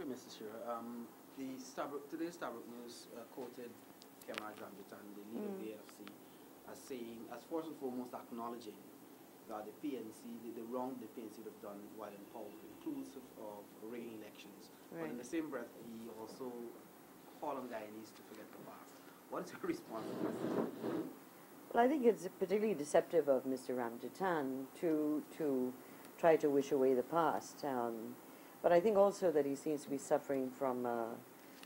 you, Mr. Shearer. Today's Starbuck News quoted Ramjattan, the leader of the AFC, as saying, as first and foremost acknowledging that the PNC, the wrong the PNC would have done while in power, inclusive of rigging elections. Right. But in the same breath, he also called on Guyanese to forget the past. What is your response to that? Well, I think it's particularly deceptive of Mr. Ramjattan to try to wish away the past. But I think also that he seems to be suffering from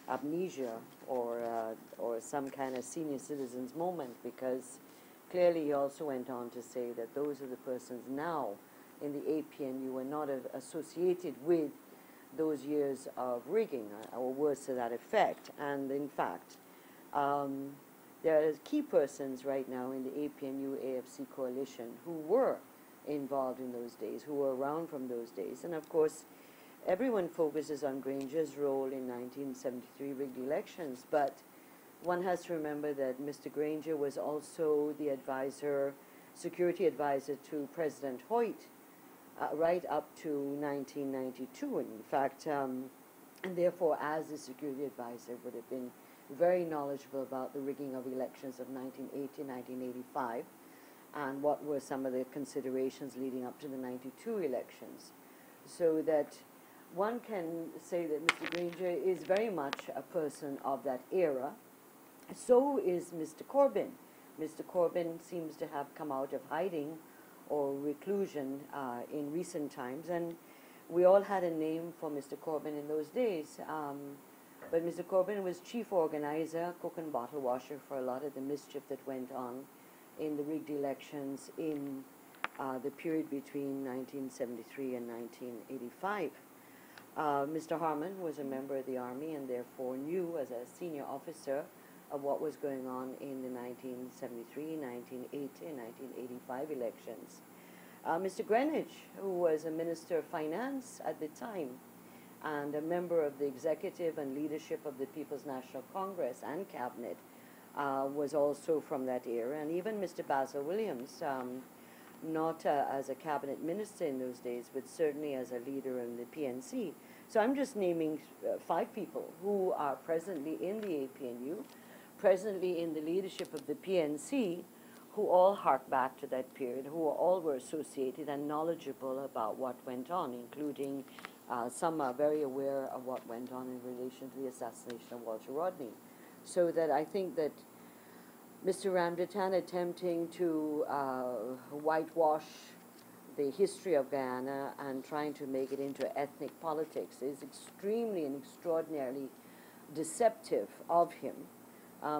amnesia or some kind of senior citizens moment, because clearly he also went on to say that those are the persons now in the APNU were not associated with those years of rigging, or words to that effect. And in fact, there are key persons right now in the APNU-AFC coalition who were involved in those days, who were around from those days. And of course, everyone focuses on Granger's role in 1973 rigged elections, but one has to remember that Mr. Granger was also the advisor, security advisor to President Hoyte right up to 1992. In fact, and therefore, as the security advisor, would have been very knowledgeable about the rigging of elections of 1980, 1985, and what were some of the considerations leading up to the 92 elections. So that one can say that Mr. Granger is very much a person of that era. So is Mr. Corbyn. Mr. Corbyn seems to have come out of hiding or reclusion in recent times, and we all had a name for Mr. Corbyn in those days. But Mr. Corbyn was chief organizer, cook and bottle washer for a lot of the mischief that went on in the rigged elections in the period between 1973 and 1985. Mr. Harman was a member of the Army and therefore knew as a senior officer of what was going on in the 1973, 1980, and 1985 elections. Mr. Greenwich, who was a Minister of Finance at the time and a member of the executive and leadership of the People's National Congress and Cabinet, was also from that era. And even Mr. Basil Williams, not as a cabinet minister in those days, but certainly as a leader in the PNC. So I'm just naming 5 people who are presently in the APNU, presently in the leadership of the PNC, who all hark back to that period, who all were associated and knowledgeable about what went on, including some are very aware of what went on in relation to the assassination of Walter Rodney. So that I think that Mr. Ramjattan attempting to whitewash the history of Guyana and trying to make it into ethnic politics is extremely and extraordinarily deceptive of him,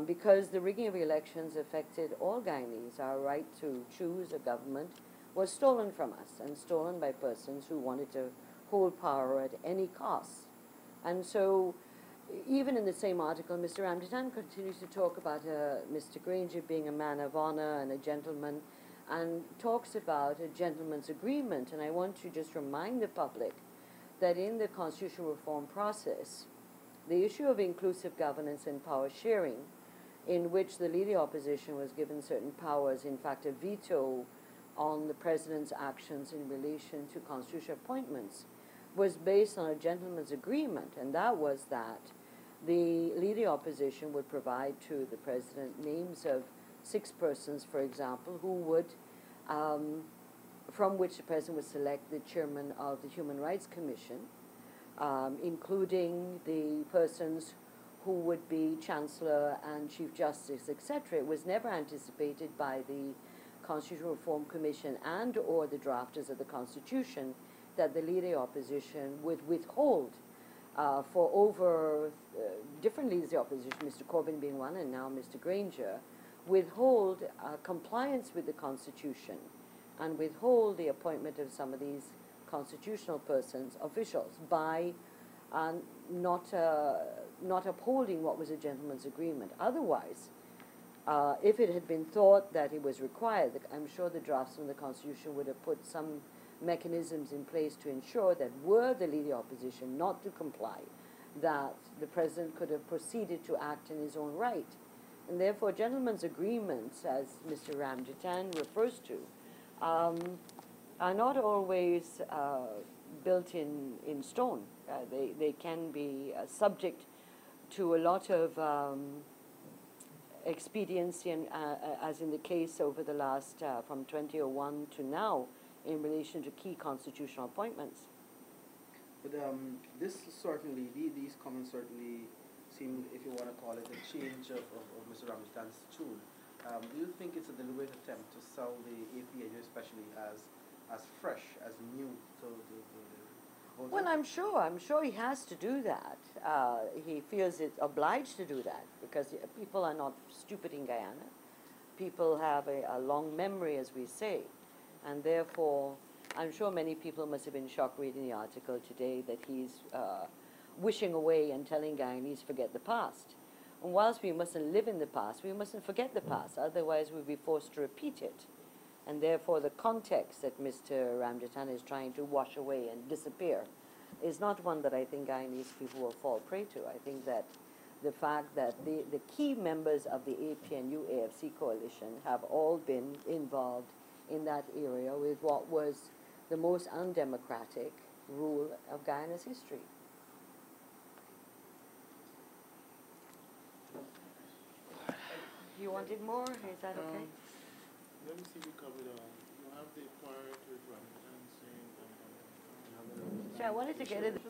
because the rigging of elections affected all Guyanese. Our right to choose a government was stolen from us, and stolen by persons who wanted to hold power at any cost. And so even in the same article, Mr. Ramjattan continues to talk about Mr. Granger being a man of honor and a gentleman, and talks about a gentleman's agreement. And I want to just remind the public that in the constitutional reform process, the issue of inclusive governance and power sharing, in which the leading opposition was given certain powers, in fact a veto on the president's actions in relation to constitutional appointments, was based on a gentleman's agreement, and that was that the leading opposition would provide to the president names of 6 persons, for example, who would, from which the president would select the chairman of the Human Rights Commission, including the persons who would be Chancellor and Chief Justice, etc. It was never anticipated by the Constitutional Reform Commission and or the drafters of the Constitution that the leading opposition would withhold for over different leaders of the opposition, Mr. Corbyn being one and now Mr. Granger, withhold compliance with the Constitution and withhold the appointment of some of these constitutional persons, officials, by not upholding what was a gentleman's agreement. Otherwise, if it had been thought that it was required, I'm sure the draftsmen of the Constitution would have put some mechanisms in place to ensure that were the leading opposition not to comply, that the president could have proceeded to act in his own right. And therefore, gentlemen's agreements, as Mr. Ramjattan refers to, are not always built in stone. They can be subject to a lot of expediency, and as in the case over the last, from 2001 to now, in relation to key constitutional appointments. But this certainly, these comments certainly seem, if you want to call it, a change of Mr. Ramjattan's tune. Do you think it's a deliberate attempt to sell the APNU especially as fresh, as new to the voters? Well, I'm sure he has to do that. He feels it obliged to do that because people are not stupid in Guyana. People have a long memory, as we say, and therefore I'm sure many people must have been shocked reading the article today that he's wishing away and telling Guyanese forget the past. And whilst we mustn't live in the past, we mustn't forget the past, otherwise we'll be forced to repeat it. And therefore the context that Mr. Ramjattan is trying to wash away and disappear is not one that I think Guyanese people will fall prey to. I think that the fact that the key members of the APNU-AFC coalition have all been involved in that area with what was the most undemocratic rule of Guyana's history. You wanted more? Is that okay? Let me see if we covered you have the prior to Ramjattan saying So I wanted to get it.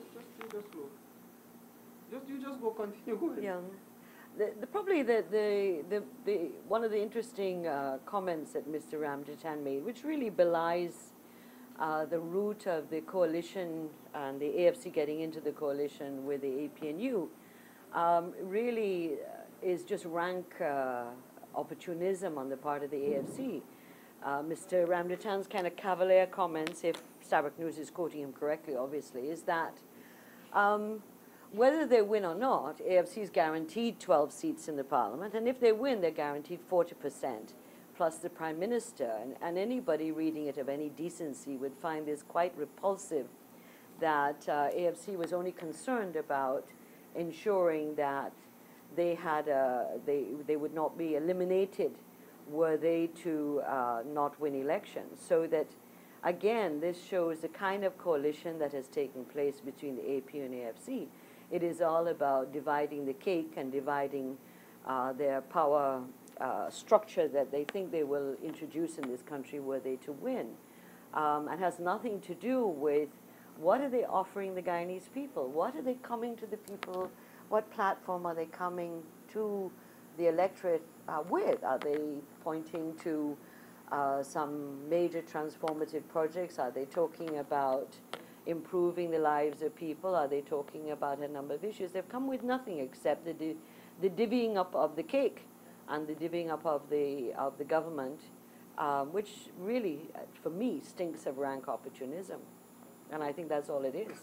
You just go, continue, go ahead. Yeah. Probably the one of the interesting comments that Mr. Ramjattan made, which really belies the root of the coalition and the AFC getting into the coalition with the APNU, really is just rank opportunism on the part of the AFC. Mr. Ramjattan's kind of cavalier comments, if Starbuck News is quoting him correctly, obviously, is that whether they win or not, AFC is guaranteed 12 seats in the parliament, and if they win, they're guaranteed 40%, plus the Prime Minister. And anybody reading it of any decency would find this quite repulsive, that AFC was only concerned about ensuring that they had they would not be eliminated were they to not win elections. So that, again, this shows the kind of coalition that has taken place between the AP and AFC. It is all about dividing the cake and dividing their power structure that they think they will introduce in this country were they to win. And has nothing to do with what are they offering the Guyanese people? What are they coming to the people? What platform are they coming to the electorate with? Are they pointing to some major transformative projects? Are they talking about improving the lives of people? Are they talking about a number of issues? They've come with nothing except the divvying up of the cake and the divvying up of the government, which really, for me, stinks of rank opportunism. And I think that's all it is.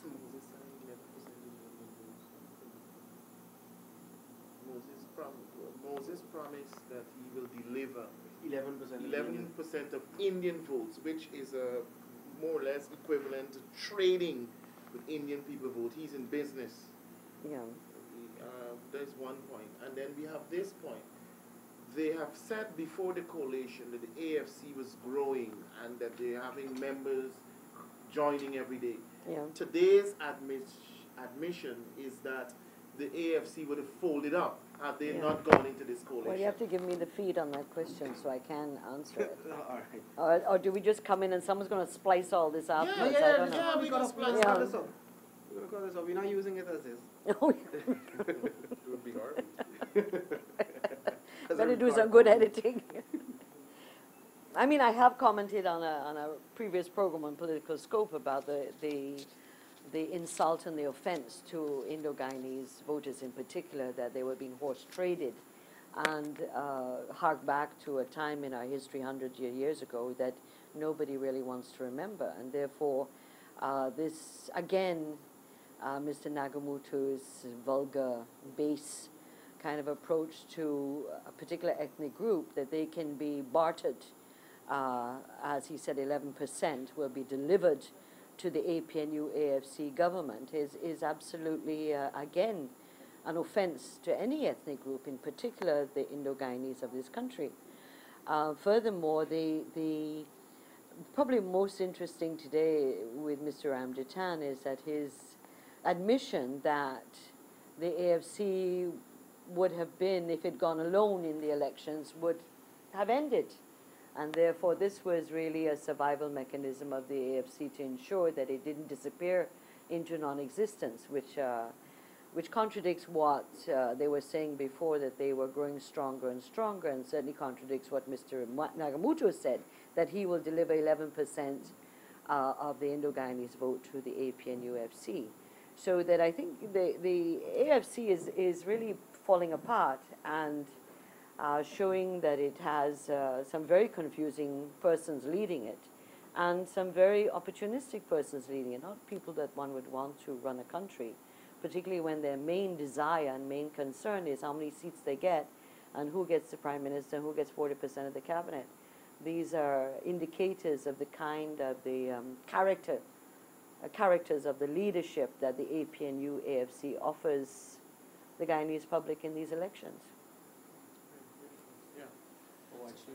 Moses promised that he will deliver 11% of Indian votes, which is more or less equivalent to trading with Indian people vote. He's in business. Yeah. There's one point. And then we have this point. They have said before the coalition that the AFC was growing and that they're having members joining every day. Yeah. Today's admission is that the AFC would have folded up had they not gone into this coalition. Well, you have to give me the feed on that question so I can answer it. All right. Or do we just come in and someome's going to splice all this up? Yeah, I don't know. yeah, we got to splice Let's cut it. this up. We're going to cut this up. We're not using it as is. Oh, It would be hard. better do some good editing. I mean, I have commented on a previous program on Political Scope about the insult and the offense to Indo-Guyanese voters in particular, that they were being horse traded, and hark back to a time in our history 100 years ago that nobody really wants to remember. And therefore, this, again, Mr. Nagamutu's vulgar, base kind of approach to a particular ethnic group, that they can be bartered, as he said, 11% will be delivered to the APNU-AFC government, is absolutely, again, an offense to any ethnic group, in particular the Indo-Guyanese of this country. Furthermore, probably most interesting today with Mr. Ramjattan is that his admission that the AFC would have been, if it had gone alone in the elections, would have ended. And therefore, this was really a survival mechanism of the AFC to ensure that it didn't disappear into non-existence, which contradicts what they were saying before, that they were growing stronger and stronger, and certainly contradicts what Mr. Nagamuto said, that he will deliver 11% of the Indo-Guyanese vote to the AP and UFC. So that I think the AFC is really falling apart and showing that it has some very confusing persons leading it and some very opportunistic persons leading it, not people that one would want to run a country, particularly when their main desire and main concern is how many seats they get and who gets the Prime Minister and who gets 40% of the cabinet. These are indicators of the kind of the characters of the leadership that the APNU AFC offers the Guyanese public in these elections. Yeah. Oh, actually,